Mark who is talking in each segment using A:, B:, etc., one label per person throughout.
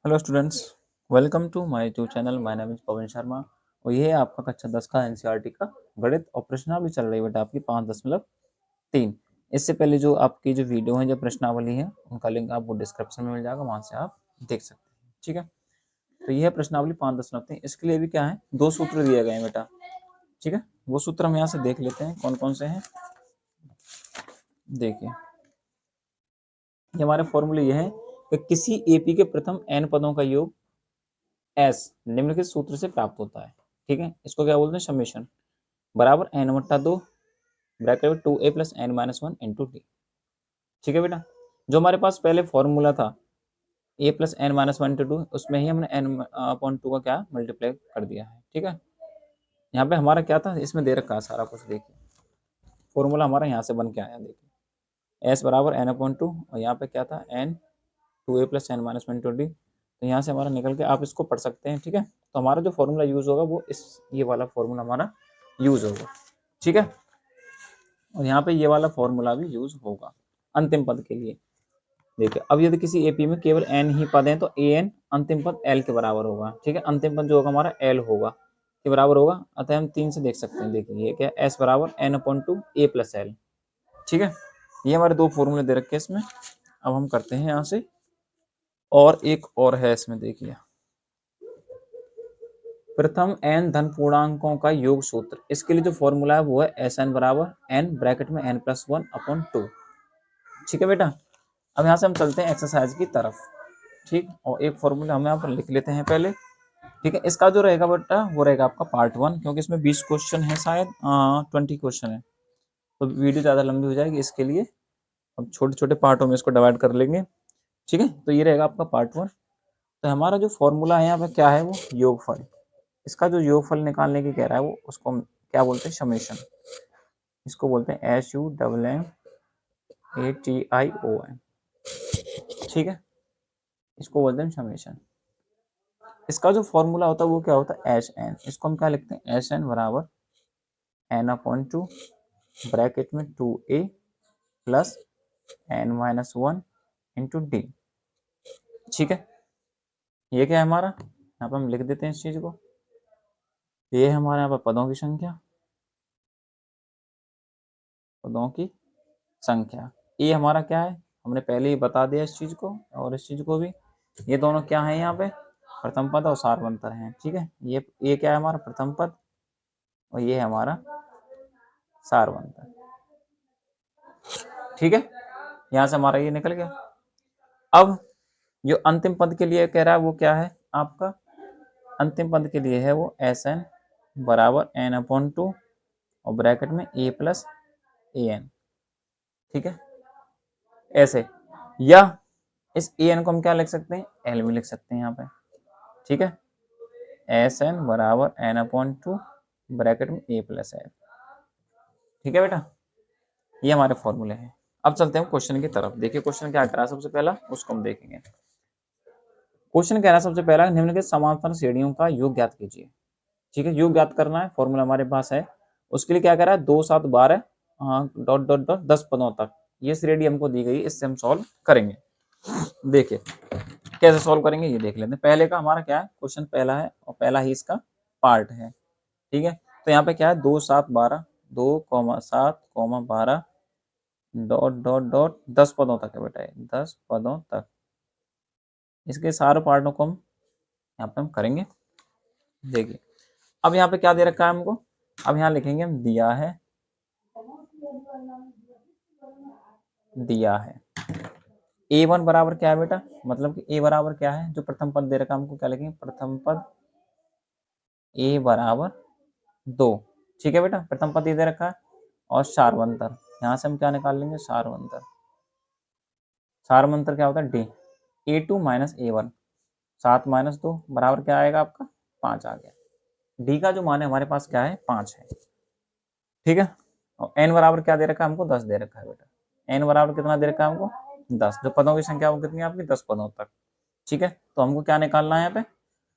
A: Hello students, welcome to my YouTube channel. My name is Pawan Sharma और ये है आपका कक्षा 10 का एनसीईआरटी का गणित और प्रश्नावली चल रही है बेटा आपकी 5.3। इससे पहले जो आपकी जो वीडियो है, जो प्रश्नावली है, उनका लिंक आपको डिस्क्रिप्शन में मिल जाएगा, वहां से आप देख सकते हैं। ठीक है, तो ये है प्रश्नावली 5.3। इसके लिए भी क्या है, दो सूत्र दिए गए हैं बेटा। ठीक है, वो सूत्र हम यहाँ से देख लेते हैं कौन कौन से हैं। देखिए, ये हमारे फॉर्मूले ये है कि किसी एपी के प्रथम एन पदों का योग एस निम्नलिखित सूत्र से प्राप्त होता है। ठीक है, इसको क्या बोलते हैं, समेशन बराबर एन बट्टा दो ब्रैकेट में 2a plus n minus one into d. ठीक है बेटा, जो हमारे पास पहले फॉर्मूला था a plus n minus one into two, उसमें ही हमने एन अपॉन टू का क्या मल्टीप्लाई कर दिया है। ठीक है, यहाँ पे हमारा क्या था, इसमें दे रखा है सारा कुछ। देखिए, फॉर्मूला हमारा यहाँ से बन के आया। देखिए, एस बराबर एन अपॉन टू और यहाँ पे क्या था, n 2a plus n minus one into d. तो यहाँ से हमारा निकल के आप इसको पढ़ सकते हैं। ठीक है, तो हमारा जो फॉर्मूला यूज होगा वो ये वाला फॉर्मूला हमारा यूज होगा। ठीक है, और यहाँ पे ये वाला फॉर्मूला भी यूज होगा अंतिम पद के लिए। देखिए, अब यदि किसी एपी में केवल एन ही पद हैं तो ए एन अंतिम पद एल के बराबर होगा। ठीक है, अंतिम पद जो होगा हमारा एल होगा के बराबर होगा। अतः हम 3 से देख सकते हैं। देखिए, ये क्या, एस बराबर n upon two a plus L. ठीक है, ये हमारे दो फॉर्मूले दे रखे हैं इसमें। अब हम करते हैं यहाँ से, और एक और है इसमें। देखिए, प्रथम एन धन पूर्णांकों का योग सूत्र, इसके लिए जो फॉर्मूला है वो है एस एन बराबर एन ब्रैकेट में n plus one upon two. ठीक है बेटा, अब यहाँ से हम चलते हैं एक्सरसाइज की तरफ। ठीक, और एक फॉर्मूला हम यहाँ पर लिख लेते हैं पहले। ठीक है, इसका जो रहेगा बेटा वो रहेगा आपका पार्ट वन, क्योंकि इसमें 20 क्वेश्चन है, शायद 20 क्वेश्चन है, तो वीडियो ज़्यादा लंबी हो जाएगी। इसके लिए हम छोटे छोटे पार्टों में इसको डिवाइड कर लेंगे। ठीक है, तो ये रहेगा आपका पार्ट वन। तो हमारा जो फॉर्मूला है यहाँ पे क्या है, वो योगफल। इसका जो योगफल निकालने की कह रहा है वो, उसको हम क्या बोलते हैं, समेशन। इसको बोलते हैं SUMMATION। ठीक है, इसको बोलते हैं समेशन। इसका जो फॉर्मूला होता है वो क्या होता है, एच एन। इसको हम क्या लिखते हैं, एच एन बराबर एन अपॉन टू ब्रैकेट में 2a plus n minus one into d. ठीक है, ये क्या है हमारा, यहाँ पर हम लिख देते हैं इस चीज को। ये है हमारे यहाँ पर पदों की संख्या, पदों की संख्या। ये हमारा क्या है, हमने पहले ही बता दिया इस चीज को और इस चीज को भी। ये दोनों क्या है यहाँ पे, प्रथम पद और सारवंतर हैं। ठीक है, ये क्या है हमारा प्रथम पद और ये है हमारा सारवंतर। ठीक है, यहाँ से हमारा ये निकल गया। अब जो अंतिम पद के लिए कह रहा है वो क्या है आपका, अंतिम पद के लिए है वो एस एन बराबर एन अपॉन टू और ब्रैकेट में ए प्लस ए एन। ठीक है, ऐसे, या इस ए एन को हम क्या लिख सकते हैं, एल भी लिख सकते हैं यहाँ पे। ठीक है, एस एन बराबर एन अपॉन टू ब्रैकेट में ए प्लस एल। ठीक है बेटा, ये हमारे फॉर्मूले हैं। अब चलते हैं क्वेश्चन की तरफ। देखिए, क्वेश्चन क्या करा सबसे पहला, उसको हम देखेंगे। क्वेश्चन कह रहा है सबसे पहला, निम्नलिखित समांतर श्रेणियों का योग ज्ञात कीजिए। ठीक है, योग ज्ञात करना है, फॉर्मूला हमारे पास है। उसके लिए क्या कह रहा है, 2 7 12 डॉट डॉट डॉट 10 पदों तक ये श्रेणी हमको दी गई, इससे हम सॉल्व करेंगे। देखिए कैसे सॉल्व करेंगे ये देख लेते हैं। पहले का हमारा क्या है, क्वेश्चन पहला है और पहला ही इसका पार्ट है। ठीक है, तो यहाँ पे क्या है, 2 7 12 2,7,12 डॉट डॉट डॉट 10 पदों तक है बेटा, 10 पदों तक। इसके सारे पार्टों को हम यहाँ पे हम करेंगे। देखिए, अब यहाँ पे क्या दे रखा है हमको, अब यहाँ लिखेंगे हम दिया है, दिया है ए वन बराबर क्या है बेटा, मतलब कि ए बराबर क्या है, जो प्रथम पद दे रखा है हमको क्या लिखेंगे, प्रथम पद ए बराबर 2। ठीक है बेटा, प्रथम पद ये दे रखा है और सारवंतर, यहाँ से हम क्या निकाल लेंगे, सारवंतर। सारवंतर क्या होता है, d a two minus a one, 7 minus 2 बराबर क्या आएगा आपका, 5 आ गया। डी का जो मान है हमारे पास क्या है, 5 है। ठीक है, और एन बराबर क्या दे रखा है हमको, 10 दे रखा है बेटा। एन बराबर कितना दे रखा है हमको, 10। जो पदों की संख्या वो कितनी है आपकी, 10 पदों तक। ठीक है, तो हमको क्या निकालना है यहाँ पे,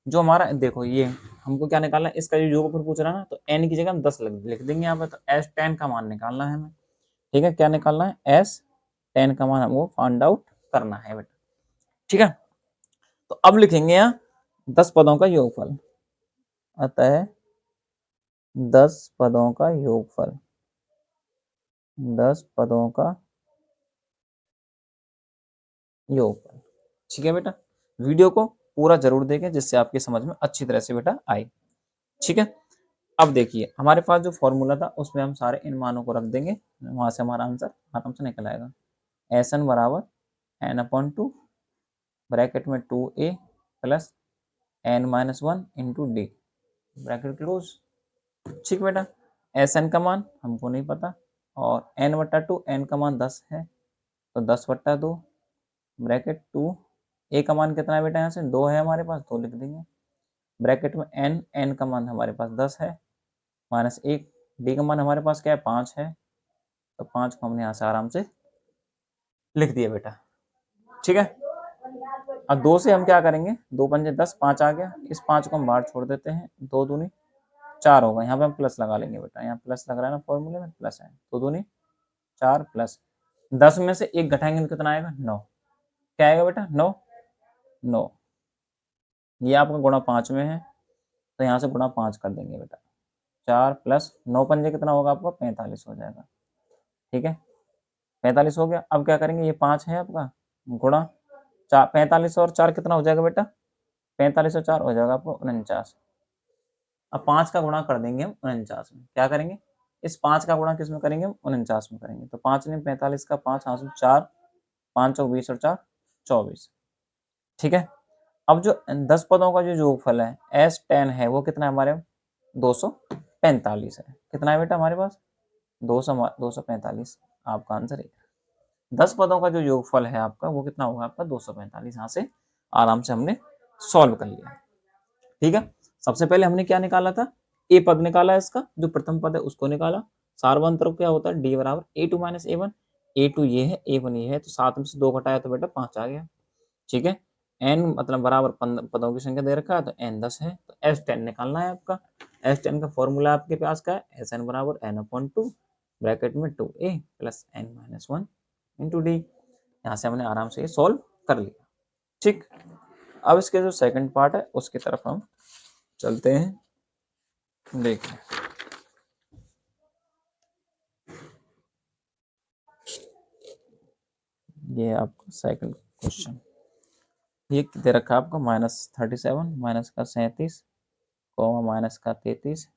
A: जो हमारा देखो ये हमको क्या निकालना है, इसका जो योगफल पूछ रहा है ना, तो एन की जगह हम 10 लिख देंगे यहाँ पे। तो एस 10 का मान निकालना है हमें। ठीक है, क्या निकालना है, एस 10 का मान हमको फाइंड आउट करना है बेटा। ठीक है, तो अब लिखेंगे यहाँ 10 पदों का योगफल, अतः 10 पदों का योगफल, 10 पदों का योगफल। ठीक है बेटा, वीडियो को पूरा जरूर देखें जिससे आपकी समझ में अच्छी तरह से बेटा आए। ठीक है, अब देखिए हमारे पास जो फॉर्मूला था उसमें हम सारे इन मानों को रख देंगे, वहां से हमारा आंसर आराम से निकल आएगा। एस एन बराबर एन अपॉन टू ब्रैकेट में 2a plus n minus one into d, bracket close. ठीक बेटा, एस एन का मान हमको नहीं पता और एन बट्टा टू, एन का मान 10 है तो 10/2 ब्रैकेट टू, ए का मान कितना है बेटा, यहाँ से 2 है हमारे पास, 2 लिख देंगे ब्रैकेट में एन, एन का मान हमारे पास 10 है माइनस 1, डी का मान हमारे पास क्या है 5 है, तो 5 को हमने यहाँ से आराम से लिख दिया बेटा। ठीक है, अब 2 से हम क्या करेंगे, 2 पंजे 10, 5 आ गया, इस 5 को हम बाहर छोड़ देते हैं, 2 दूनी 4 होगा, यहाँ पे हम प्लस लगा लेंगे बेटा, यहाँ प्लस लग रहा है ना फॉर्मूले में, प्लस है, 2 दूनी 4 प्लस 10 में से 1 घटाएंगे तो कितना आएगा 9, क्या आएगा बेटा 9, 9, ये आपका गुणा 5 में है तो यहाँ से गुणा 5 कर देंगे बेटा, 4 प्लस 9 पंजे कितना होगा आपका 45 हो जाएगा। ठीक है, 45 हो गया, अब क्या करेंगे, ये 5 है आपका गुणा 4, 45 और 4 कितना हो जाएगा बेटा, 45 और 4 हो जाएगा आपको 49। अब 5 का गुणा कर देंगे हम 49 में, क्या करेंगे, इस 5 का गुणा किस में करेंगे हम 49 में करेंगे, तो 5 ने 45 का 5 हाथ 4, 5 और 20 और 4 24। ठीक है, अब जो 10 पदों का जो योगफल है एस 10 है वो कितना है हमारे 245 है, कितना है बेटा हमारे पास 245, आपका आंसर है। 10 पदों का जो योगफल है आपका वो कितना होगा आपका 245, यहाँ से आराम से हमने सॉल्व कर लिया। ठीक है, सबसे पहले हमने क्या निकाला था, ए पद निकाला, इसका जो प्रथम पद है उसको निकाला, सार्वंतर क्या होता है डी बराबर a two minus a one, a two ये है ए वन ये है, तो 7 में से 2 घटाया तो बेटा 5 आ गया। ठीक है, एन मतलब बराबर पदों की संख्या दे रखा है तो एन 10 है, तो एस 10 निकालना है आपका। एस 10 का फॉर्मूला आपके पास का है एस एन बराबर एन अपॉन टू ब्रैकेट में 2a plus n minus one into d, यहाँ से हमने आराम से ये सॉल्व कर लिया। ठीक, अब इसके जो सेकंड पार्ट है उसकी तरफ हम चलते हैं, देखिए ये आपका सेकंड क्वेश्चन, ये दे रखा है आपको -37 माइनस का 37 माइनस का 33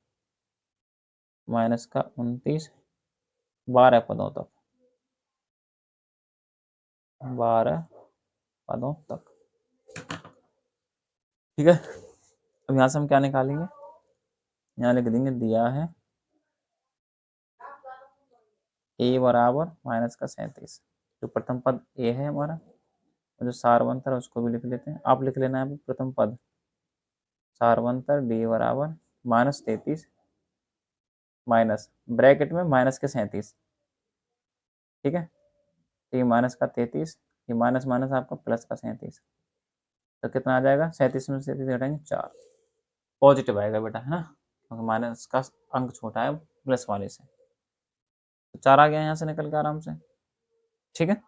A: माइनस का 29, 12 पदों तक, 12 पदों तक। ठीक है, अब यहाँ से हम क्या निकालेंगे, यहाँ लिख देंगे दिया है ए बराबर माइनस का 37, जो प्रथम पद ए है हमारा, और जो सारवंतर है उसको भी लिख लेते हैं, आप लिख लेना है प्रथम पद सारवंतर डी बराबर -33 माइनस ब्रैकेट में माइनस के 37। ठीक है, तो ये माइनस का 33, ये माइनस माइनस आपका प्लस का 37, तो कितना आ जाएगा 37 में 37 घटाएंगे 4, पॉजिटिव आएगा बेटा है ना, क्योंकि माइनस का अंक छोटा है प्लस वाले से, तो 4 आ गया यहाँ से निकल के आराम से। ठीक है,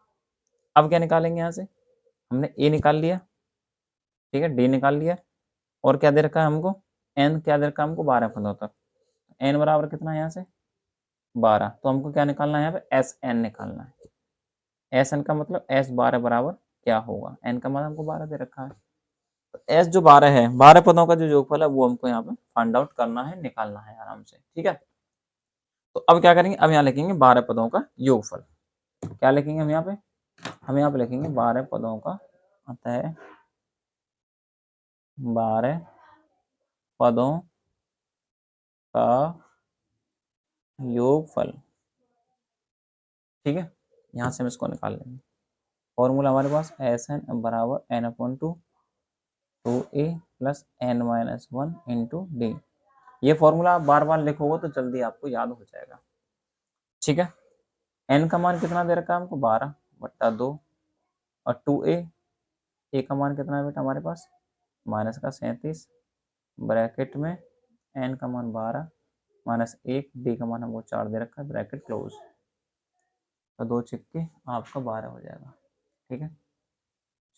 A: अब क्या निकालेंगे, यहाँ से हमने ए निकाल लिया, ठीक है डी निकाल लिया, और क्या दे रखा है हमको एन, क्या दे रखा है हमको 12 पदों तक, एन बराबर कितना है यहाँ से 12, तो हमको क्या निकालना है यहाँ पे एस एन निकालना है, एस एन का मतलब एस 12 बराबर क्या होगा, एन का मान हमको 12 दे रखा है, तो एस जो 12 है 12 पदों का जो योगफल है वो हमको यहाँ पे फाइंड आउट करना है, निकालना है आराम से। ठीक है, तो अब क्या करेंगे, अब यहाँ लिखेंगे 12 पदों का योगफल, क्या लिखेंगे हम यहाँ पे, हम यहाँ पे लिखेंगे 12 पदों का, अतः 12 पदों का योगफल। ठीक है, यहाँ से हम इसको निकाल लेंगे, फॉर्मूला हमारे पास एस एन बराबर n upon two a plus n minus one into d, ये फॉर्मूला आप बार बार लिखोगे तो जल्दी आपको याद हो जाएगा। ठीक है, एन का मान कितना दे रखा है हमको 12/2, और टू ए का मान कितना है बेटा हमारे पास माइनस का 37 ब्रैकेट में एन का मान 12 माइनस 1, डी का मान हमको 4 दे रखा है, ब्रैकेट क्लोज, तो 2 चिक्के आपका 12 हो जाएगा। ठीक है,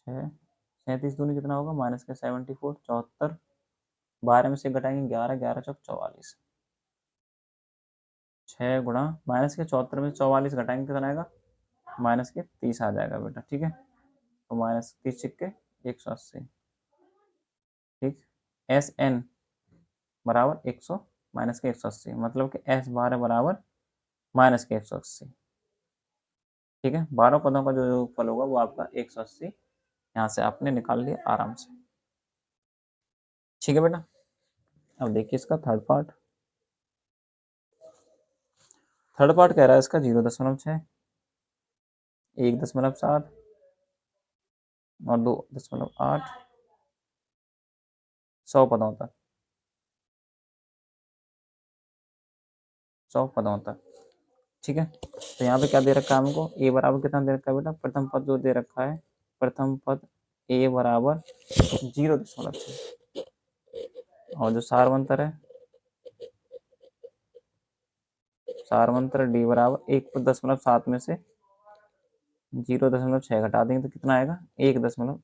A: 6 37 दूनी कितना होगा, माइनस के 74, 74, 12 में से घटाएंगे 11, 11 चौक 44, 6 गुणा माइनस के 74 में 44 घटाएंगे कितना आएगा, माइनस के 30 आ जाएगा बेटा, ठीक है। तो माइनस 30 छिक्के 180, ठीक। एस एन बराबर 100 माइनस के 180, मतलब कि एस 12 बराबर माइनस के 180, ठीक है। 12 पदों का जो योगफल होगा वो आपका 180 यहाँ से आपने निकाल लिया आराम से, ठीक है बेटा। अब देखिए इसका थर्ड पार्ट। थर्ड पार्ट कह रहा है इसका 0.6, 1.7 और 2.8, 100 पदों तक, 100 पदों तक, ठीक है। तो यहाँ पे क्या दे रखा है हमको, ए बराबर कितना दे रखा है बेटा, प्रथम पद जो दे रखा है, प्रथम पद ए बराबर 0.6, और जो सारवंतर है, सारवंतर डी बराबर 1.7 में से 0.6 घटा देंगे तो कितना आएगा, 1.1,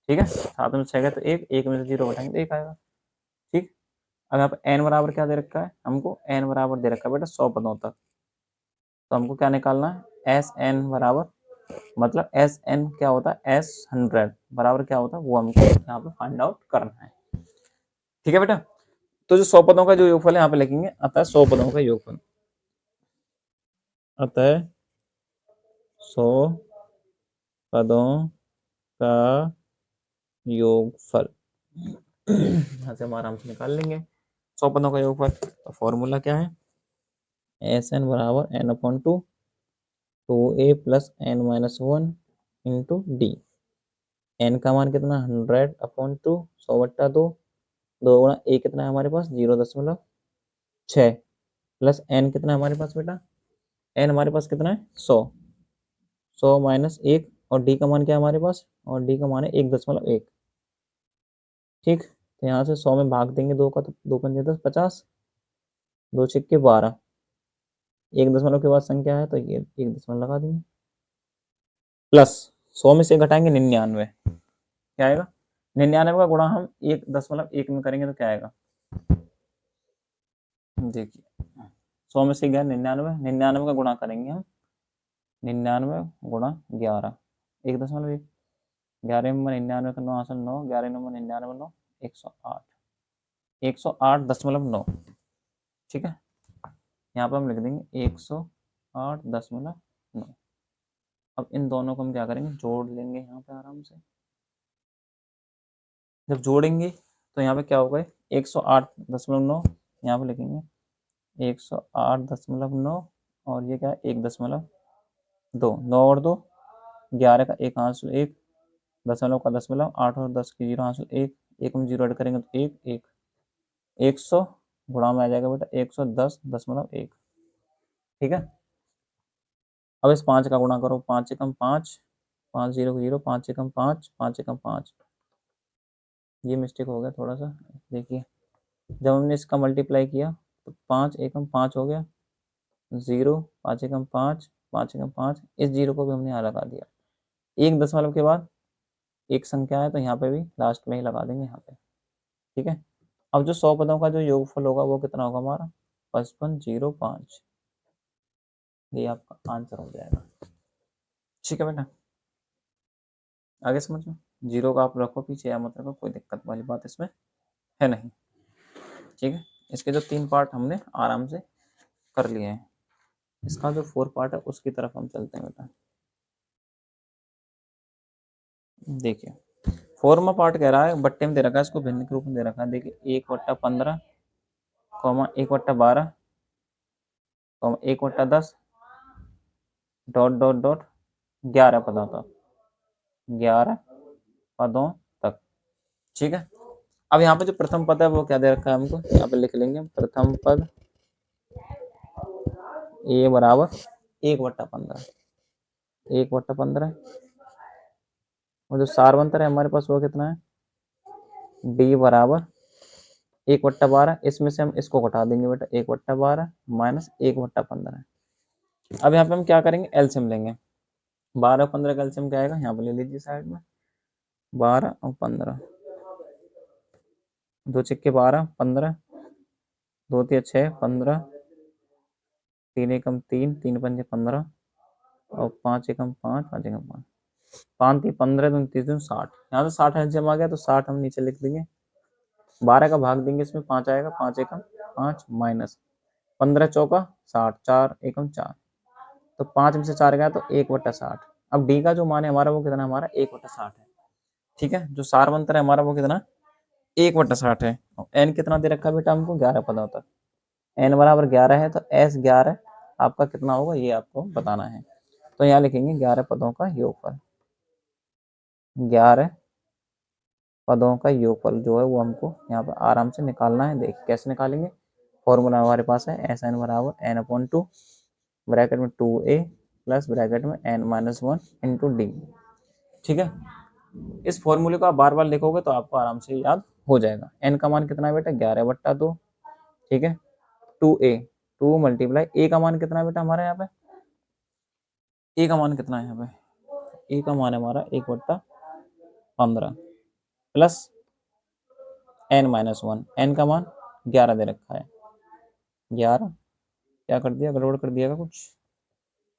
A: ठीक है। 7 में 6 गए तो 1, 1 में से 0 घटाएंगे तो 1 आएगा, ठीक। अब यहाँ पे एन बराबर क्या दे रखा है हमको, एन बराबर दे रखा है बेटा 100 पदों तक, तो हमको क्या निकालना है, एस एन बराबर, मतलब एस एन क्या होता है, एस 100 बराबर क्या होता है वो हमको यहाँ पे फाइंड आउट करना है, ठीक है बेटा। तो जो 100 पदों का जो योगफल है यहाँ पे लिखेंगे, अतः 100 पदों का योगफल, अतः 100 पदों का योगफल, यहाँ से हम आराम से निकाल लेंगे 100 पदों का योगफल। तो फॉर्मूला क्या है, एस एन बराबर n upon 2, 2a plus n minus 1 into d. N का मान कितना, 100/2, 100/2, 2 गुणा ए कितना है हमारे पास, 0.6, प्लस एन कितना है हमारे पास बेटा, एन हमारे पास कितना है 100, 100 माइनस 1, और डी का मान क्या है हमारे पास, और डी का मान है 1.1, ठीक। तो यहाँ से 100 में भाग देंगे 2 का, तो 2 पंजे 10, 50, 2 छिक्के 12, 1 दशमलव के बाद संख्या है तो ये 1 दशमलव लगा देंगे, प्लस 100 में से घटाएंगे 99, क्या आएगा, 99 का गुणा हम 1.1 में करेंगे तो क्या आएगा, देखिए 100 में से गया 99, 99 का गुणा करेंगे हम, 99 गुणा 11, 1.1, 11 में 99 का 9 हासिल 9, 11 नंबर 99 9, 108, 108.9, ठीक है। यहाँ पर हम लिख देंगे 108.9। अब इन दोनों को हम क्या करेंगे, जोड़ लेंगे यहाँ पे आराम से। जब जोड़ेंगे तो यहाँ पे क्या होगा, 108.9 यहाँ पे लिखेंगे 108.9, और ये क्या है 1.2, 9 और 2 11 का 1 हासिल 1, दशमलव का दशमलव, 8 और 10 की 0 हासिल 1, 1 में 0 ऐड करेंगे तो 1 1, 100 गुणा में आ जाएगा बेटा 110.1, ठीक है। अब इस 5 का गुणा करो, 5 एकम 5, 5 0 0, 5 एकम 5, 5 एकम 5, ये मिस्टेक हो गया थोड़ा सा, देखिए जब हमने इसका मल्टीप्लाई किया तो 5 एकम 5 हो गया, 0, 5 एकम 5, 5 एकम 5, इस 0 को भी हमने यहाँ लगा दिया, 1 दशमलव के बाद एक संख्या है तो यहाँ पे भी लास्ट में ही लगा देंगे यहाँ पे, ठीक है। अब जो 100 पदों का जो योगफल होगा वो कितना होगा हमारा, 5505, ये आपका आंसर हो जाएगा, ठीक है बेटा। आगे समझ में, 0 का आप रखो पीछे या मत रखो, कोई दिक्कत वाली बात इसमें है नहीं, ठीक है। इसके जो 3 पार्ट हमने आराम से कर लिए हैं, इसका जो 4 पार्ट है उसकी तरफ हम चलते हैं बेटा। देखिए 4वां पार्ट कह रहा है, बट्टे में दे रखा है, इसको भिन्न के रूप में दे रखा है, देखिए 1/15, 1/12, 1/10, डॉट डॉट डॉट 11 पदों तक, 11 पदों तक, ठीक है। अब यहाँ पे जो प्रथम पद है वो क्या दे रखा है हमको, यहाँ पे लिख लेंगे प्रथम पद ए बराबर 1/15, 1/15, और जो सारवंतर है हमारे पास वो कितना है, डी बराबर 1/12, इसमें से हम इसको घटा देंगे बेटा, 1/12 माइनस 1/15। अब यहाँ पे हम क्या करेंगे, एलसीएम लेंगे, 12 15 का एलसीएम क्या आएगा, यहाँ पे ले लीजिए साइड में, 12 और 15, 2 छक्के 12, 15, 2 तिया 6, 15, 3 एकम 3, 3 पंजे 15 और 5 एकम 5, 5 एकम 5, 5 ती 15, 2 30, 60। यहाँ से 60 जमा गया तो 60 हम नीचे लिख देंगे। 12 का भाग देंगे, इसमें 5 आएगा, 5 एकम 5 माइनस 15 चौका 60, 4 एकम 4, तो 5 में से 4 गया तो 1/60। अब डी का जो मान है हमारा वो कितना, हमारा 1/60 है। ठीक है, जो सार बनता है हमारा वो कितना, 1/60 है। एन कितना दे रखा है बेटा हमको, 11 पदों तक। एन बराबर 11 है तो एस 11 आपका कितना होगा ये आपको बताना है। तो यहाँ लिखेंगे 11 पदों का योगफल। 11 पदों का योगफल जो है वो हमको यहाँ पर आराम से निकालना है। देख कैसे निकालेंगे, फॉर्मूला हमारे पास है एस एन बराबर एन अपॉन 2, ब्रैकेट में 2a प्लस ब्रैकेट में n माइनस 1 इंटू डी। ठीक है, इस फॉर्मूले को आप बार बार लिखोगे तो आपको आराम से याद हो जाएगा। n का मान कितना है बेटा, 11/2। ठीक है, 2a, 2 मल्टीप्लाई a का मान कितना है बेटा हमारे यहाँ पे, a का मान कितना है यहाँ पे, a का मान है हमारा 1/15 प्लस n माइनस 1, n का मान 11 दे रखा है। 11 क्या कर दिया, गड़बड़ कर दिया कुछ,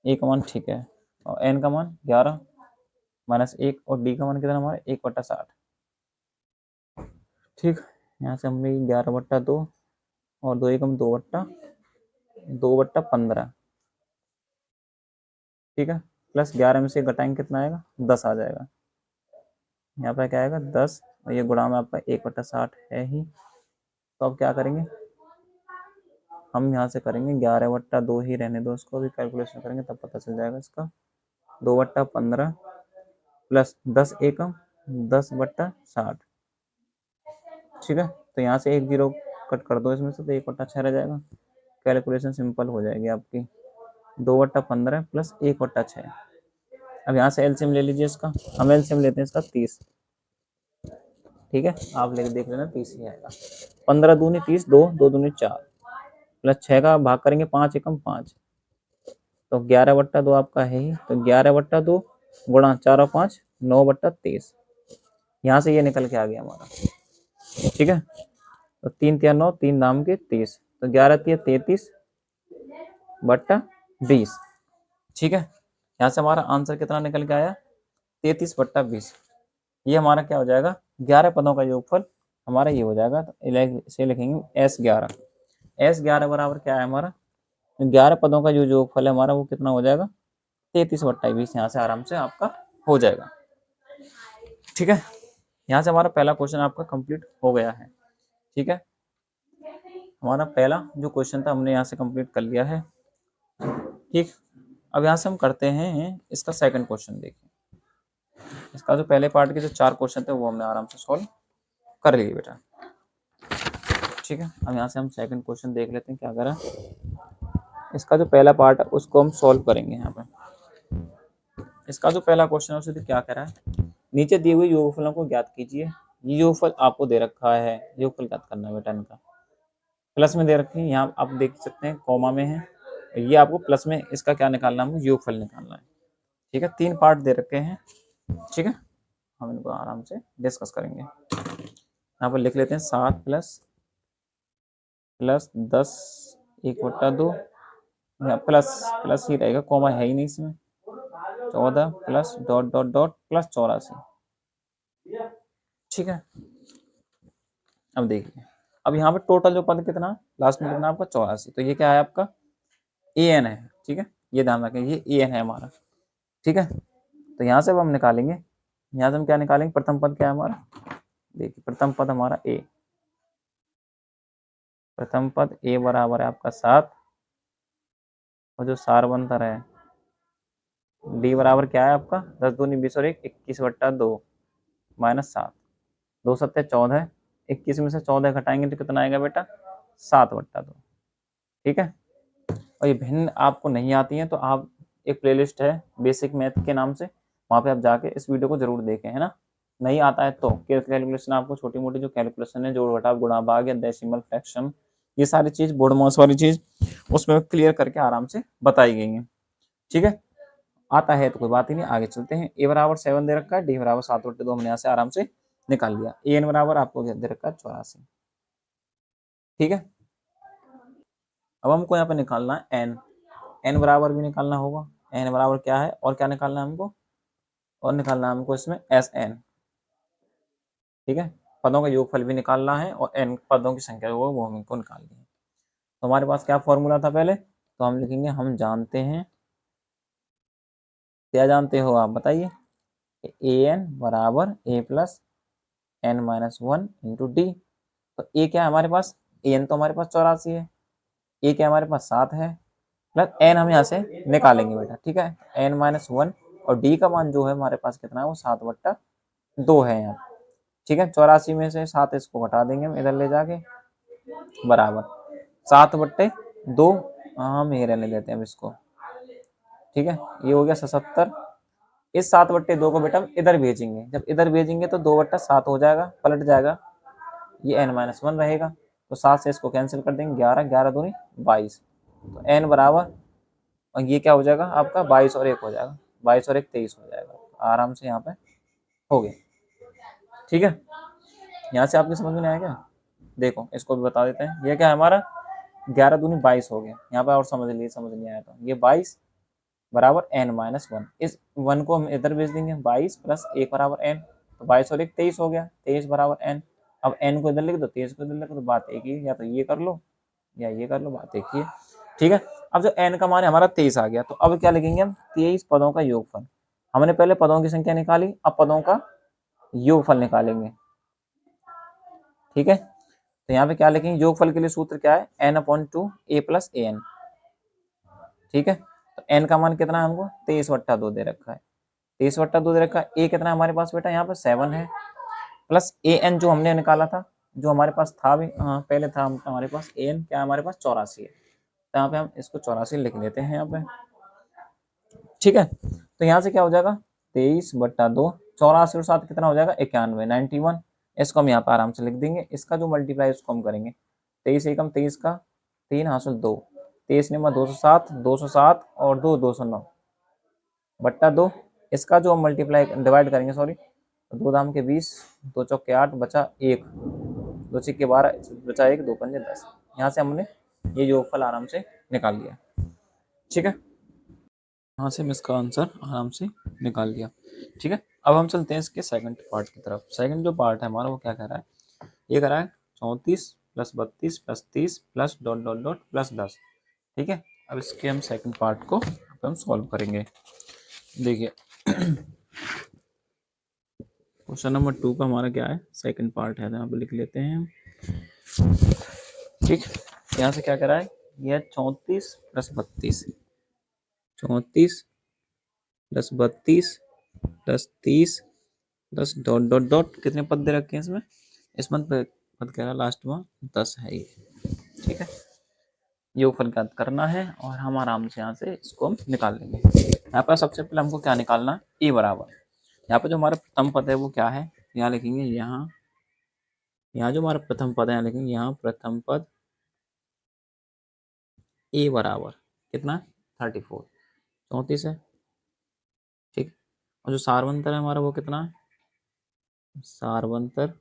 A: a का मान ठीक है और n का मान 11 माइनस 1 और d का मान कितना हमारा 1/60। ठीक, यहाँ से हमने 11/2 और 2 एकम 2/15। ठीक है, प्लस 11 में से घटाएंगे कितना आएगा, 10 आ जाएगा। यहाँ पे क्या आएगा 10 और ये गुणा में आपका 1/60 है ही। तो अब क्या करेंगे, हम यहाँ से करेंगे 11/2 ही रहने दो, उसको भी कैलकुलेशन करेंगे तब पता चल जाएगा इसका। 2/15 प्लस 10 एकम 10/60। ठीक है, तो यहाँ से 1 0 कट कर दो इसमें से तो 1/6 रह जाएगा। कैलकुलेशन सिंपल हो जाएगी आपकी, 2/15 प्लस 1/6। अब यहाँ से एलसीएम ले लीजिए इसका, हम एलसीएम लेते हैं इसका 30। ठीक है, आप लेके देख लेना 30 ही आएगा। 15 दूनी 30, 2 2 दूनी 4 प्लस 6 का भाग करेंगे 5 एकम 5, तो 11/2 आपका है ही, तो 11/2 गुणा 4 और 5 9/23। यहाँ से ये निकल के आ गया हमारा। ठीक है, तो 3 तिया 9, 3 दाम के 30, तो 11 तिया 33/20। ठीक है, यहाँ से हमारा आंसर कितना निकल के आया, 33/20। ये हमारा क्या हो जाएगा, 11 पदों का योगफल हमारा ये हो जाएगा। तो इसे लिखेंगे S11। S11 बराबर क्या है हमारा, 11 पदों का जो योगफल है हमारा वो कितना हो जाएगा, 33/20। यहाँ से आराम से आपका हो जाएगा। ठीक है, यहाँ से हमारा पहला क्वेश्चन आपका कंप्लीट हो गया है। ठीक है, हमारा पहला जो क्वेश्चन था हमने यहाँ से कंप्लीट कर लिया है। ठीक, अब यहाँ से हम करते हैं इसका सेकंड क्वेश्चन। देखिए इसका जो पहले पार्ट के जो 4 क्वेश्चन थे वो हमने आराम से सॉल्व कर लिए बेटा। ठीक है, अब यहाँ से हम सेकंड क्वेश्चन देख लेते हैं क्या करा। इसका जो पहला पार्ट है उसको हम सॉल्व करेंगे। यहाँ पे इसका जो पहला क्वेश्चन है उसे क्या कह रहा है, नीचे दिए हुए योगफलों को ज्ञात कीजिए। ये योगफल आपको दे रखा है, योगफल ज्ञात करना है बेटा इनका। प्लस में दे रखे हैं, यहाँ आप देख सकते हैं कॉमा में है, ये आपको प्लस में इसका क्या निकालना है, योगफल निकालना है। ठीक है, 3 पार्ट दे रखे हैं। ठीक है, हम इनको आराम से डिस्कस करेंगे। यहाँ पर लिख लेते हैं 7 प्लस 10 1/2, प्लस प्लस ही रहेगा, कॉमा है ही नहीं इसमें। 14 plus dot dot dot plus 84। ठीक है, अब देखिए, अब यहाँ पे टोटल जो पद कितना लास्ट में कितना आपका 84, तो ये क्या है आपका ए एन है। ठीक है, ये ध्यान रखें ये ए एन है हमारा। ठीक है, तो यहाँ से अब हम निकालेंगे, यहाँ से हम क्या निकालेंगे, प्रथम पद क्या है हमारा, देखिए प्रथम पद हमारा ए, प्रथम पद ए बराबर है आपका 7 और जो सार बनता है डी बराबर क्या है आपका 10 दूनी 20 और 1 21/2 माइनस 7, 2 7 14, 21 में से 14 घटाएंगे तो कितना आएगा बेटा 7/2। ठीक है, और ये भिन्न आपको नहीं आती हैं तो आप एक प्लेलिस्ट है बेसिक मैथ के नाम से, वहाँ पे आप जाके इस वीडियो को जरूर देखें, है ना। नहीं आता है तो कैलकुलेशन आपको छोटी मोटी जो कैलकुलेशन है, जोड़ घटाव गुणा भाग या डेसिमल फ्रैक्शन, ये सारी चीज बोर्ड मास वाली चीज उसमें क्लियर करके आराम से बताई गई है। ठीक है, आता है तो कोई बात ही नहीं, आगे चलते हैं। ए बराबर 7 दे रखा है, डी बराबर 7/2 हमने यहाँ से आराम से निकाल लिया। ए एन बराबर आपको दे रखा है 84। ठीक है, अब हमको यहाँ पे निकालना है एन। एन बराबर भी निकालना होगा। एन बराबर क्या है और क्या निकालना है हमको, और निकालना है हमको इसमें एस एन। ठीक है, पदों का योगफल भी निकालना है और एन पदों की संख्या वो हमको निकालनी है। तो हमारे पास क्या फॉर्मूला था पहले, तो हम लिखेंगे, हम जानते हैं, क्या जानते हो आप बताइए, ए एन बराबर a plus n minus 1 into d. तो ए क्या है हमारे पास, ए एन तो हमारे पास 84 है, ए क्या हमारे पास 7 है, प्लस एन हम यहाँ से निकालेंगे बेटा। ठीक है, एन माइनस 1 और डी का मान जो है हमारे पास कितना है, वो 7/2 है यहाँ। ठीक है, 84 में से 7 इसको घटा देंगे हम इधर ले जाके, बराबर 7/2 हम ये रहने देते हैं अब इसको। ठीक है, ये हो गया 77। इस 7/2 को बेटा हम इधर भेजेंगे, जब इधर भेजेंगे तो 2/7 हो जाएगा, पलट जाएगा, ये n-1 रहेगा। तो 7 से इसको कैंसिल कर देंगे, 11, 11 दूनी 22। तो n बराबर, और ये क्या हो जाएगा आपका 22 और 1 हो जाएगा, 22 और 1 23 हो जाएगा। आराम से यहाँ पे हो गया। ठीक है, यहाँ से आपकी समझ में नहीं आया क्या, देखो इसको भी बता देते हैं। ये क्या है हमारा 11 दूनी 22 हो गया, यहाँ पे और समझ लीजिए, समझ नहीं आया तो ये 22 बराबर n-1। इस 1 को हम इधर भेज देंगे, 22 प्लस 1 बराबर n, तो 22 और 1 23 हो गया, 23 बराबर n। अब n को इधर लिख दो, 23 को इधर लिख दो, बात एक ही, या तो ये कर लो या ये कर लो, बात एक ही है। ठीक है, अब जो n का मान है हमारा 23 आ गया, तो अब क्या लिखेंगे हम, 23 पदों का योगफल। हमने पहले पदों की संख्या निकाली, अब पदों का योगफल निकालेंगे। ठीक है, तो यहाँ पे क्या लिखेंगे, योगफल के लिए सूत्र क्या है, n/2 a plus A N. ठीक है, तो n का मान कितना है हमको, 23/2 दे रखा है, 23/2 दे रखा है। ए कितना है हमारे पास बेटा, यहाँ पे 7 है, प्लस ए एन जो हमने निकाला था, जो हमारे पास था भी, हाँ पहले था हमारे पास, ए एन क्या है हमारे पास 84 है, तो यहाँ पे हम इसको 84 लिख लेते हैं यहाँ पे। ठीक है, तो यहाँ से क्या हो जाएगा, 23/2, 84 और 7 कितना हो जाएगा, 91, 91। इसको हम यहाँ पे आराम से लिख देंगे, इसका जो मल्टीप्लाई उसको हम करेंगे, 23 एकम 23 का 3 हासिल 2, 23 निमा 207, 207 और 2 209/2। इसका जो हम मल्टीप्लाई डिवाइड करेंगे, सॉरी, 2 दाम के 20, 2 चौक के 8, बचा 1, 2 छिक्के 12, बचा 1, 2 पंजे 10। यहाँ से हमने ये योगफल आराम से निकाल लिया। ठीक है, यहाँ से हम इसका आंसर आराम से निकाल लिया। ठीक है, अब हम चलते हैं इसके सेकंड पार्ट की तरफ। सेकंड जो पार्ट है हमारा वो क्या कह रहा है, ये कह रहा है 34 plus 32 plus 30 plus dot dot dot plus 10। ठीक है, अब इसके हम सेकंड पार्ट को हम सॉल्व करेंगे। देखिए क्वेश्चन नंबर 2 का हमारा क्या है, सेकंड पार्ट है, यहाँ पे लिख लेते हैं। ठीक, यहाँ से क्या कह रहा है, यह 34 plus 32, 34 plus 32 plus 30 plus dot dot dot, कितने पद दे रखे हैं इसमें, इसमें पद कह रहा है लास्ट में 10 है ये। ठीक है, योगफल ज्ञात करना है और हम आराम से यहाँ से इसको हम निकाल लेंगे। यहाँ पर सबसे पहले हमको क्या निकालना है, ए बराबर, यहाँ पर जो हमारा प्रथम पद है वो क्या है, यहाँ लिखेंगे, यहाँ जो हमारा प्रथम पद है यहाँ लिखेंगे, यहाँ प्रथम पद ए बराबर कितना, 34, 34 है। ठीक, और जो सारवंतर है हमारा वो कितना है, सारवंतर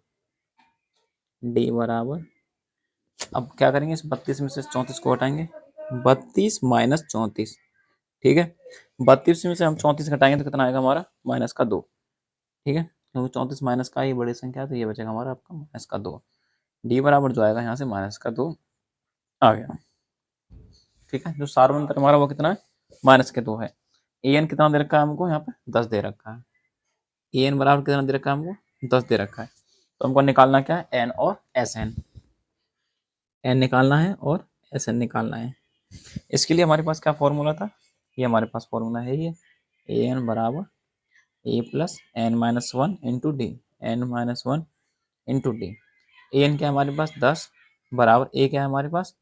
A: डी बराबर, अब क्या करेंगे, इस 32 में से 34 को हटाएंगे, 32 माइनस 34। ठीक है, 32 में से हम 34 घटाएंगे तो कितना आएगा हमारा, -2। ठीक है, क्योंकि 34 माइनस का ये बड़ी संख्या है, तो ये बचेगा हमारा आपका -2। डी बराबर जो आएगा यहाँ से -2 आ गया। ठीक है, जो सारवंतर हमारा वो कितना है, -2 है। ए एन कितना दे रखा है हमको, यहाँ पे 10 दे रखा है। ए एन बराबर कितना दे रखा है हमको, 10 दे रखा है। तो हमको निकालना क्या है, एन और एस एन, एन निकालना है और एस एन निकालना है। इसके लिए हमारे पास क्या फॉर्मूला था, ये हमारे पास फॉर्मूला है, ये ए एन बराबर a plus n-1 into d, n-1 into d. A n क्या हमारे पास 10 बराबर ए क्या है हमारे पास,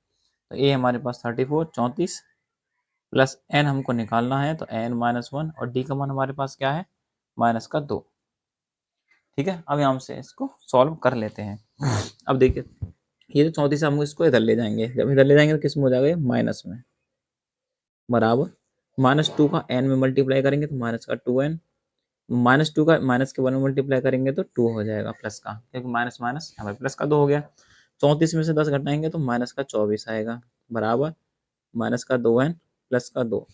A: तो ए हमारे पास 34, 34 प्लस एन हमको निकालना है, तो n-1 और डी का मान हमारे पास क्या है, -2। ठीक है, अब यहाँ से इसको सॉल्व कर लेते हैं। अब देखिए, ये जो 34 है हम इसको इधर ले जाएंगे, जब इधर ले जाएंगे तो किस में हो जाएगा, ये माइनस में, बराबर -2 का n में मल्टीप्लाई करेंगे तो माइनस का 2n, -2 का माइनस के 1 में मल्टीप्लाई करेंगे तो 2 हो जाएगा प्लस का, क्योंकि माइनस माइनस हमारे प्लस का 2 हो गया। 34 में से 10 घटाएंगे तो माइनस का 24 आएगा, बराबर माइनस का 2n प्लस का 2।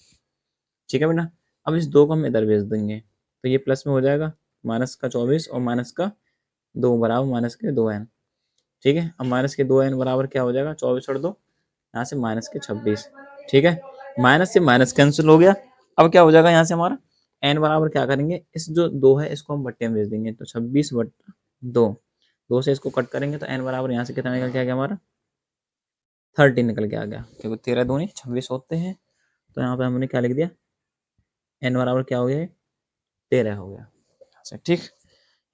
A: ठीक है बेटा, अब इस 2 को हम इधर भेज देंगे तो ये प्लस में हो जाएगा, माइनस का 24 और माइनस का 2 बराबर माइनस के 2n। ठीक है, अब माइनस के 2n बराबर क्या हो जाएगा, 24 और 2 यहाँ से माइनस के 26। ठीक है, माइनस से माइनस कैंसिल हो गया। अब क्या हो जाएगा यहाँ से हमारा n बराबर क्या करेंगे, इस जो 2 है इसको हम बट्टे में भेज देंगे तो 26/2, 2 से इसको कट करेंगे तो n बराबर यहाँ से कितना निकल के आ गया हमारा 30 निकल के आ गया, क्योंकि 13 दूनी 26 होते हैं। तो यहाँ पे हमने क्या लिख दिया, n बराबर क्या हो गया, 13 हो गया। अच्छा ठीक,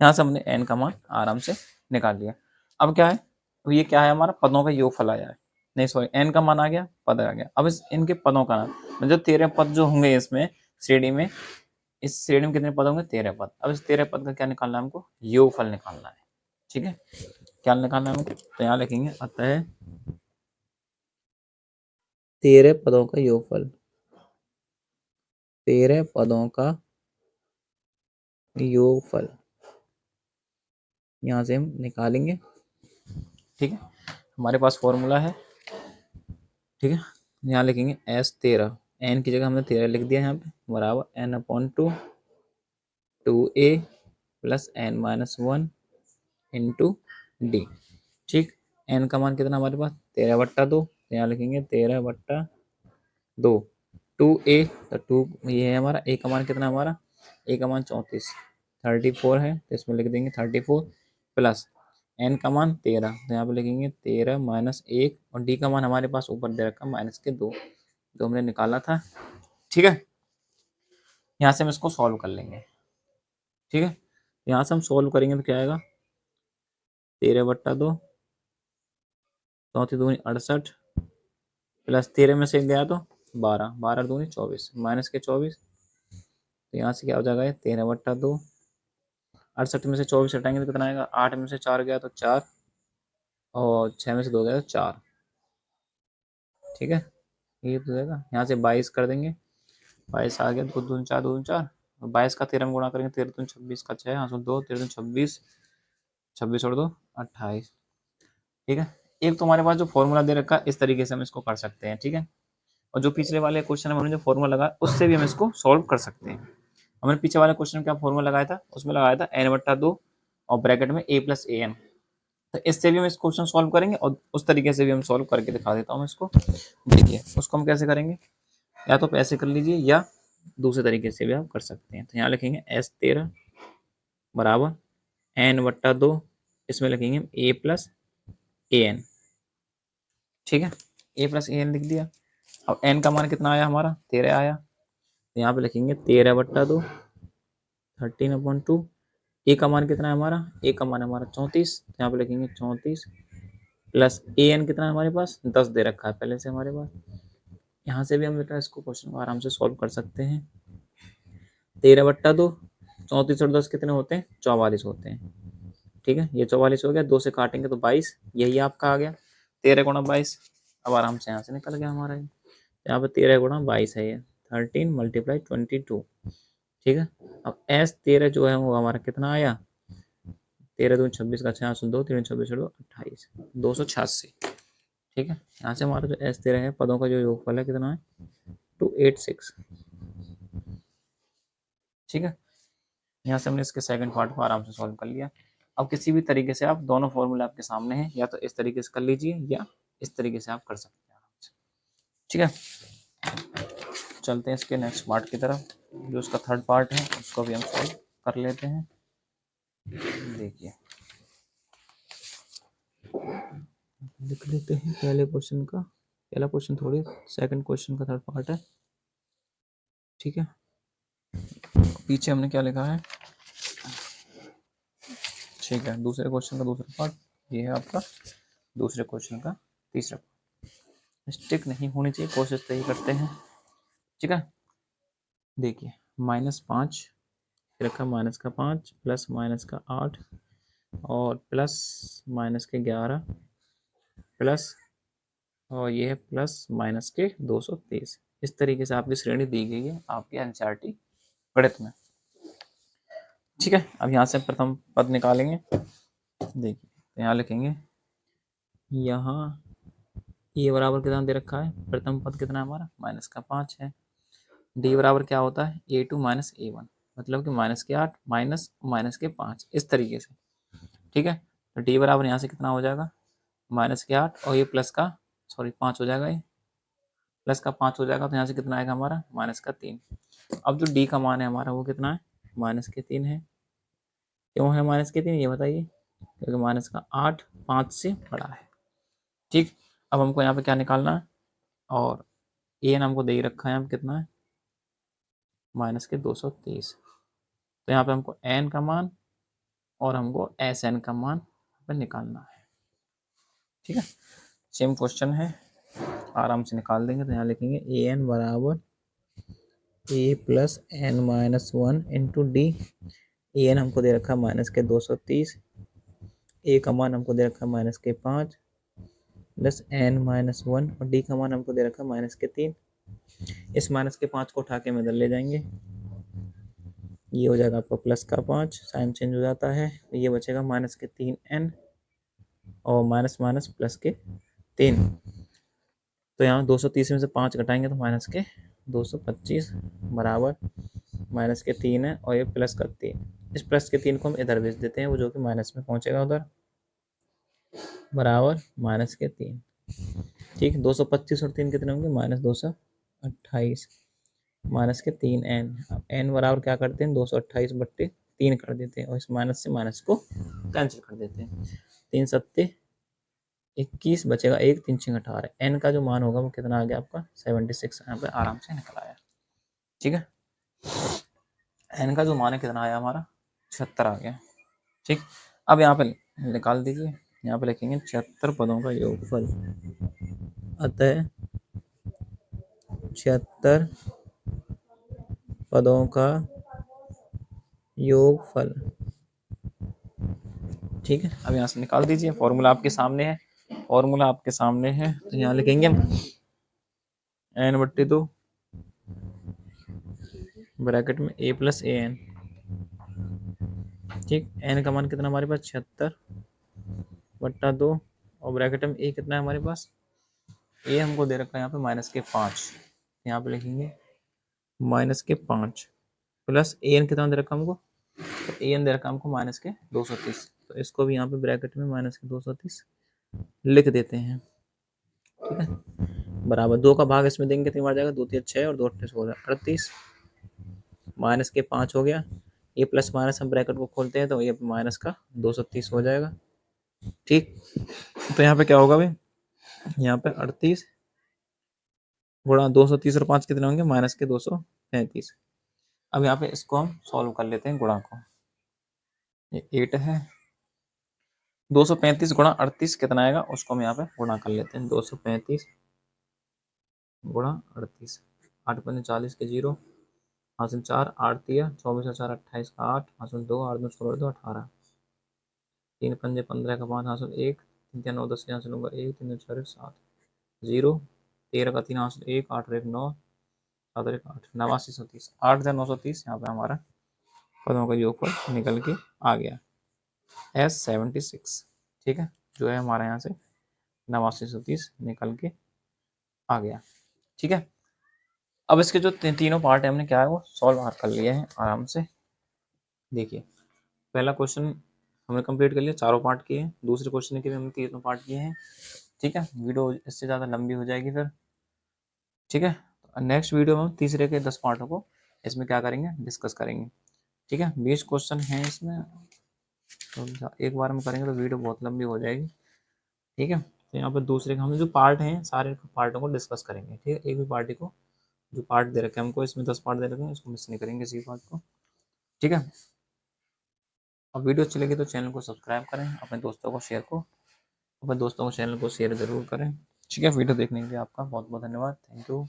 A: यहाँ से हमने n का मान आराम से निकाल लिया। अब क्या है, तो ये क्या है हमारा पदों का योगफल आया है, नहीं सॉरी n का मान आ गया, पद आ गया। अब इस इनके पदों का नाम, मतलब 13 पद जो होंगे इसमें श्रेणी में, इस श्रेणी में कितने पद होंगे, 13 पद। अब इस 13 पद का क्या निकालना है हमको, योगफल निकालना है। ठीक है, क्या निकालना है हमको, तो यहाँ लिखेंगे अतः 13 पदों का योगफल, 13 पदों का योगफल यहाँ से हम निकालेंगे। ठीक है, हमारे पास फॉर्मूला है। ठीक है, यहाँ लिखेंगे S13, n की जगह हमने 13 लिख दिया यहाँ पे, बराबर n/2 2a plus n-1 into d. ठीक, n का मान कितना हमारे पास 13/2, यहाँ लिखेंगे 13/2, 2a तो 2 ये है हमारा, a का मान कितना हमारा, a का मान 34 34 है तो इसमें लिख देंगे 34 प्लस n का मान 13, तो यहाँ पे लिखेंगे 13 माइनस 1 और d का मान हमारे पास ऊपर दे रखा माइनस के 2, जो हमने निकाला था। ठीक है, यहाँ से हम इसको सॉल्व कर लेंगे। ठीक है, यहाँ से हम सॉल्व करेंगे तो क्या आएगा, 13/2, 34 दूनी 68 प्लस 13 में से गया तो 12, 12 दूनी 24 माइनस के 24, तो यहाँ से क्या हो जाएगा 13/2, 68 में से 24 हटाएंगे तो कितना आएगा, 8 में से 4 गया तो 4 और 6 में से 2 गया तो 4। ठीक है, ये तो जाएगा, यहाँ से 22 कर देंगे, 22 आ गया, 2 दूनी 4, 2 दूनी 4, 22 का 13 में गुणा करेंगे, 13 दूनी 26 का 6, यहाँ से 2, 13 दूनी 26, 26 और 2 28। ठीक है, एक तो हमारे पास जो फॉर्मूला दे रखा है इस तरीके से हम इसको कर सकते हैं। ठीक है, और जो पिछले वाले क्वेश्चन में हमने जो फॉर्मूला लगाया उससे भी हम इसको सॉल्व कर सकते हैं। हमने पीछे वाले क्वेश्चन में क्या फॉर्मूला लगाया था, उसमें लगाया था n/2 और ब्रैकेट में a प्लस an। तो इससे भी हम इस क्वेश्चन सॉल्व करेंगे और उस तरीके से भी हम सॉल्व करके दिखा देता हूँ इसको। देखिए उसको हम कैसे करेंगे, या तो ऐसे कर लीजिए या दूसरे तरीके से भी आप कर सकते हैं। तो यहाँ लिखेंगे S13 बराबर n/2, इसमें लिखेंगे a प्लस an। ठीक है, a प्लस an लिख दिया। अब n का मान कितना आया हमारा 13 आया, तो यहाँ पे लिखेंगे 13/2 13/2, ए का मान कितना है हमारा, ए का मान हमारा 34, तो यहाँ पे लिखेंगे 34 प्लस ए एन कितना है हमारे पास 10 दे रखा है पहले से हमारे पास। यहाँ से भी हम बेटा इसको क्वेश्चन को आराम से सॉल्व कर सकते हैं। 13/2, 34 और 10 कितने होते हैं 44 होते हैं। ठीक है, ये 44 हो गया, 2 से काटेंगे तो 22, यही आपका आ गया 13 गुणा 22। अब आराम से यहाँ से निकल गया हमारा, यहाँ पे 13 गुणा 22 है ये 13 मल्टीप्लाई 22। ठीक है, अब S13 जो है वो हमारा कितना आया, 13 दूनी 26 का 6 2, 3 26 2 28, 286। ठीक है, यहाँ से हमारा जो S13 है पदों का जो योगफल है कितना है 286। ठीक है, यहाँ से हमने इसके सेकंड पार्ट को आराम से सॉल्व कर लिया। अब किसी भी तरीके से आप दोनों फॉर्मूले आपके सामने हैं, या तो इस तरीके से कर लीजिए या इस तरीके से आप कर सकते हैं आराम से। ठीक है, चलते हैं इसके नेक्स्ट पार्ट की तरफ, जो उसका थर्ड पार्ट है उसको भी हम सॉल्व कर लेते हैं। देखिए लिख लेते हैं पहले क्वेश्चन का, पहला क्वेश्चन थोड़ी सेकंड क्वेश्चन का थर्ड पार्ट है। ठीक है, पीछे हमने क्या लिखा है, ठीक है दूसरे क्वेश्चन का दूसरा पार्ट ये है आपका, दूसरे क्वेश्चन का तीसरा। मिस्टेक नहीं होनी चाहिए, कोशिश तो ही करते हैं। ठीक है, देखिए -5 रखा, -5 प्लस -8 और प्लस -11 प्लस और ये है प्लस -223। इस तरीके से आपकी श्रेणी दी गई है आपके एनसीईआरटी गणित में। ठीक है, अब यहाँ से प्रथम पद निकालेंगे। देखिए तो यहाँ लिखेंगे, यहाँ ए बराबर कितना दे रखा है, प्रथम पद कितना है हमारा, -5 है। डी बराबर क्या होता है, A2 माइनस A1, मतलब कि -8 माइनस -5, इस तरीके से। ठीक है, तो डी बराबर यहाँ से कितना हो जाएगा, -8 और ये प्लस का, सॉरी 5 हो जाएगा, ये प्लस का 5 हो जाएगा, तो यहाँ से कितना आएगा हमारा, -3। अब जो डी का मान है हमारा वो कितना है, -3 है। क्यों है -3 ये बताइए, क्योंकि -8 5 से बड़ा है। ठीक, अब हमको यहाँ पे क्या निकालना है, और एन हमको दे ही रखा है, हम कितना है, -230। तो यहाँ पे हमको एन का मान और हमको एस एन का मान पे निकालना है। ठीक है, सेम क्वेश्चन है, आराम से निकाल देंगे। तो यहाँ लिखेंगे ए एन बराबर a plus n minus 1 into d. A n हमको दे रखा है -230, ए का मान हमको दे रखा है -5 प्लस एन माइनस 1 और डी का मान हमको दे रखा है -3। इस -5 को उठा के हम इधर ले जाएंगे, ये हो जाएगा आपका +5, साइन चेंज हो जाता है, ये बचेगा -3n और माइनस माइनस +3। तो यहाँ 230 में से 5 घटाएंगे तो -225 बराबर -3 है और ये +3। इस +3 को हम इधर भेज देते हैं, वो जो कि माइनस में पहुंचेगा उधर, बराबर -3। ठीक, 225 और 3 कितने होंगे, -228 -3n। अब n बराबर क्या करते हैं, 228/3 कर देते हैं और इस माइनस से माइनस को कैंसिल कर देते हैं। 3 सत्ते 21 बचेगा 1, 3 6 18। n का जो मान होगा वो कितना आ गया आपका 76, यहाँ पे आराम से निकल आया। ठीक है, n का जो मान है कितना आया हमारा 76 आ गया। ठीक, अब यहाँ पे निकाल दीजिए, यहाँ पे लिखेंगे 76 पदों का योगफल, अतः 76 पदों का योगफल। ठीक है, अब यहाँ से निकाल दीजिए, फॉर्मूला आपके सामने है, फॉर्मूला आपके सामने है। तो यहाँ लिखेंगे n/2 ब्रैकेट में a प्लस ए एन। ठीक, n का मान कितना हमारे पास 76/2 और ब्रैकेट में a कितना है हमारे पास, a हमको दे रखा है यहाँ पे -5, यहाँ पे लिखेंगे -5 प्लस ए एन कितना दे रखा हमको, तो ए एन दे रखा हमको -230। तो इसको भी यहाँ पे ब्रैकेट में -230 लिख देते हैं। ठीक है, बराबर 2 का भाग इसमें देंगे कितनी बार जाएगा, 2 3 6 और 2 8 16 38, -5 हो गया, ये प्लस माइनस हम ब्रैकेट को खोलते हैं तो ये माइनस का 230 हो जाएगा। ठीक, तो यहाँ पे क्या होगा भाई, यहाँ पे 38 गुणा 230 और 5 कितने होंगे, -235। अब यहाँ पे इसको हम सॉल्व कर लेते हैं, गुणा को, ये 8 है, 235 गुणा 38 कितना आएगा, उसको हम यहाँ पे गुणा कर लेते हैं, 235 गुणा 38, 8 पंजे 40 के 0, हासिल 4, 8 दिया 24 और 4 28 का 8, हासिल 2, 8 2 16 2 18, 3 पंजे 15 का 5, हासिल 1, 3 3 9 10 के हासिल होगा 1, 3 4 7 0, 13 का 3 हासिल 1, 8 और 1 9, 7 और 1 8, 8930, 8930 यहाँ पे हमारा पदों का योगफल निकल के आ गया S76। ठीक है, जो है हमारा यहाँ से 8930 निकल के आ गया। ठीक है, अब इसके जो तीनों पार्ट है हमने क्या है वो सॉल्व कर लिए हैं आराम से। देखिए पहला क्वेश्चन हमने कंप्लीट कर लिया, चारों पार्ट किए हैं, दूसरे क्वेश्चन के भी हमने तीनों पार्ट किए हैं। ठीक है, वीडियो इससे ज़्यादा लंबी हो जाएगी फिर। ठीक है, नेक्स्ट वीडियो में तीसरे के 10 पार्टों को इसमें क्या करेंगे, डिस्कस करेंगे। ठीक है, 20 क्वेश्चन हैं इसमें, तो एक बार में करेंगे तो वीडियो बहुत लंबी हो जाएगी। ठीक है, तो यहाँ पर दूसरे हम जो पार्ट हैं सारे पार्टों को डिस्कस करेंगे। ठीक है, एक भी पार्टी को जो पार्ट दे रखे हैं हमको, इसमें 10 पार्ट दे रखे हैं, इसको मिस नहीं करेंगे किसी पार्ट को। ठीक है, अब वीडियो अच्छी लगी तो चैनल को सब्सक्राइब करें, अपने दोस्तों को चैनल को शेयर जरूर करें। ठीक है, वीडियो देखने के लिए आपका बहुत बहुत धन्यवाद, थैंक यू।